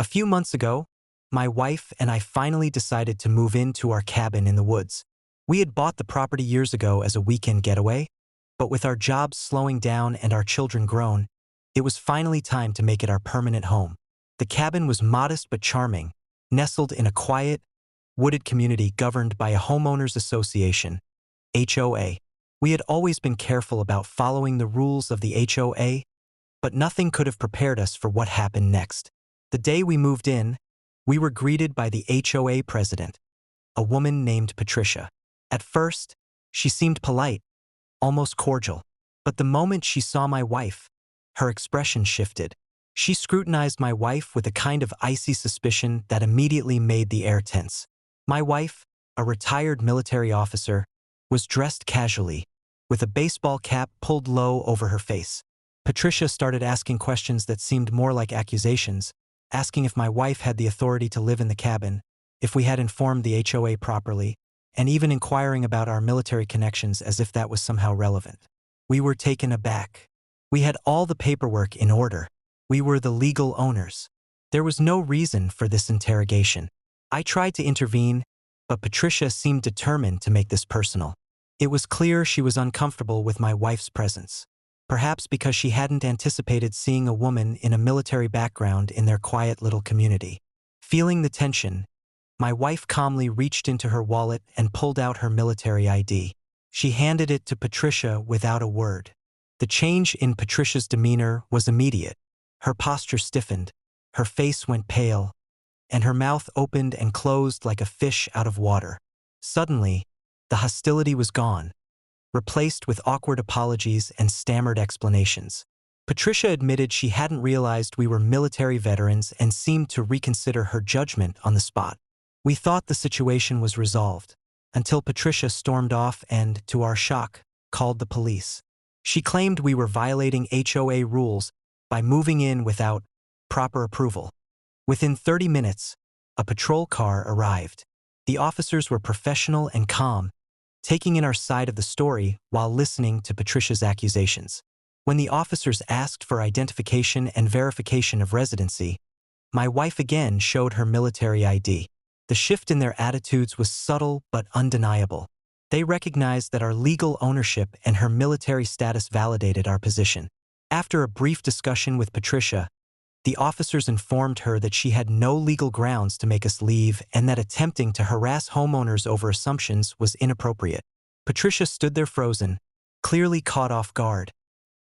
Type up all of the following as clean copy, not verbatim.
A few months ago, my wife and I finally decided to move into our cabin in the woods. We had bought the property years ago as a weekend getaway, but with our jobs slowing down and our children grown, it was finally time to make it our permanent home. The cabin was modest but charming, nestled in a quiet, wooded community governed by a homeowners association, HOA. We had always been careful about following the rules of the HOA, but nothing could have prepared us for what happened next. The day we moved in, we were greeted by the HOA president, a woman named Patricia. At first, she seemed polite, almost cordial, but the moment she saw my wife, her expression shifted. She scrutinized my wife with a kind of icy suspicion that immediately made the air tense. My wife, a retired military officer, was dressed casually, with a baseball cap pulled low over her face. Patricia started asking questions that seemed more like accusations, asking if my wife had the authority to live in the cabin, if we had informed the HOA properly, and even inquiring about our military connections as if that was somehow relevant. We were taken aback. We had all the paperwork in order. We were the legal owners. There was no reason for this interrogation. I tried to intervene, but Patricia seemed determined to make this personal. It was clear she was uncomfortable with my wife's presence, perhaps because she hadn't anticipated seeing a woman in a military background in their quiet little community. Feeling the tension, my wife calmly reached into her wallet and pulled out her military ID. She handed it to Patricia without a word. The change in Patricia's demeanor was immediate. Her posture stiffened, her face went pale, and her mouth opened and closed like a fish out of water. Suddenly, the hostility was gone, replaced with awkward apologies and stammered explanations. Patricia admitted she hadn't realized we were military veterans and seemed to reconsider her judgment on the spot. We thought the situation was resolved, until Patricia stormed off and, to our shock, called the police. She claimed we were violating HOA rules by moving in without proper approval. Within 30 minutes, a patrol car arrived. The officers were professional and calm, taking in our side of the story while listening to Patricia's accusations. When the officers asked for identification and verification of residency, my wife again showed her military ID. The shift in their attitudes was subtle but undeniable. They recognized that our legal ownership and her military status validated our position. After a brief discussion with Patricia, the officers informed her that she had no legal grounds to make us leave and that attempting to harass homeowners over assumptions was inappropriate. Patricia stood there frozen, clearly caught off guard,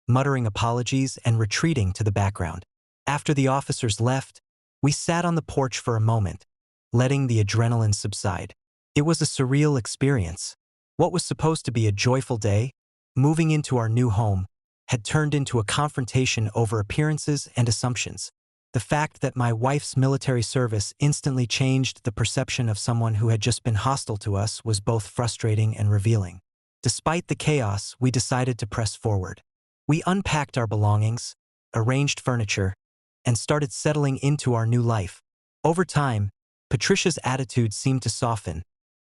muttering apologies and retreating to the background. After the officers left, we sat on the porch for a moment, letting the adrenaline subside. It was a surreal experience. What was supposed to be a joyful day, moving into our new home, had turned into a confrontation over appearances and assumptions. The fact that my wife's military service instantly changed the perception of someone who had just been hostile to us was both frustrating and revealing. Despite the chaos, we decided to press forward. We unpacked our belongings, arranged furniture, and started settling into our new life. Over time, Patricia's attitude seemed to soften,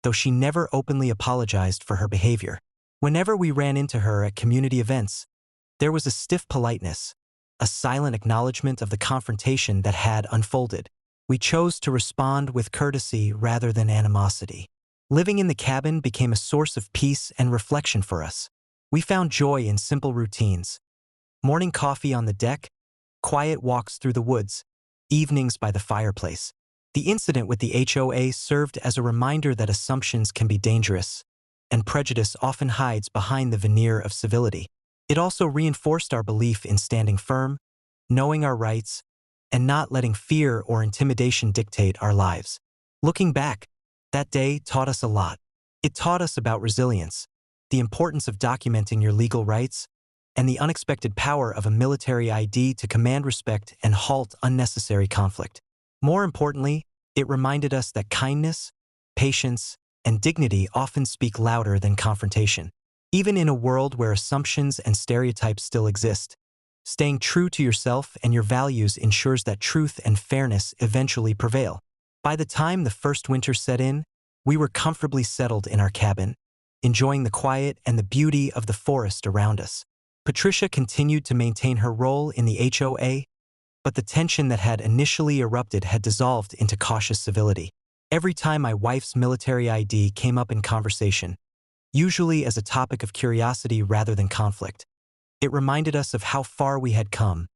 though she never openly apologized for her behavior. Whenever we ran into her at community events, there was a stiff politeness, a silent acknowledgement of the confrontation that had unfolded. We chose to respond with courtesy rather than animosity. Living in the cabin became a source of peace and reflection for us. We found joy in simple routines: morning coffee on the deck, quiet walks through the woods, evenings by the fireplace. The incident with the HOA served as a reminder that assumptions can be dangerous, and prejudice often hides behind the veneer of civility. It also reinforced our belief in standing firm, knowing our rights, and not letting fear or intimidation dictate our lives. Looking back, that day taught us a lot. It taught us about resilience, the importance of documenting your legal rights, and the unexpected power of a military ID to command respect and halt unnecessary conflict. More importantly, it reminded us that kindness, patience, and dignity often speak louder than confrontation. Even in a world where assumptions and stereotypes still exist, staying true to yourself and your values ensures that truth and fairness eventually prevail. By the time the first winter set in, we were comfortably settled in our cabin, enjoying the quiet and the beauty of the forest around us. Patricia continued to maintain her role in the HOA, But the tension that had initially erupted had dissolved into cautious civility. Every time my wife's military ID came up in conversation, usually as a topic of curiosity rather than conflict, it reminded us of how far we had come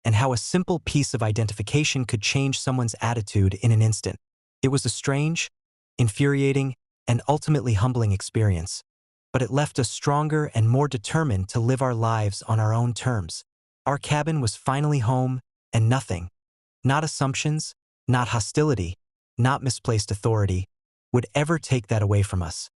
and how a simple piece of identification could change someone's attitude in an instant. It was a strange, infuriating, and ultimately humbling experience, but it left us stronger and more determined to live our lives on our own terms. Our cabin was finally home, and nothing, not assumptions, not hostility, not misplaced authority, would ever take that away from us.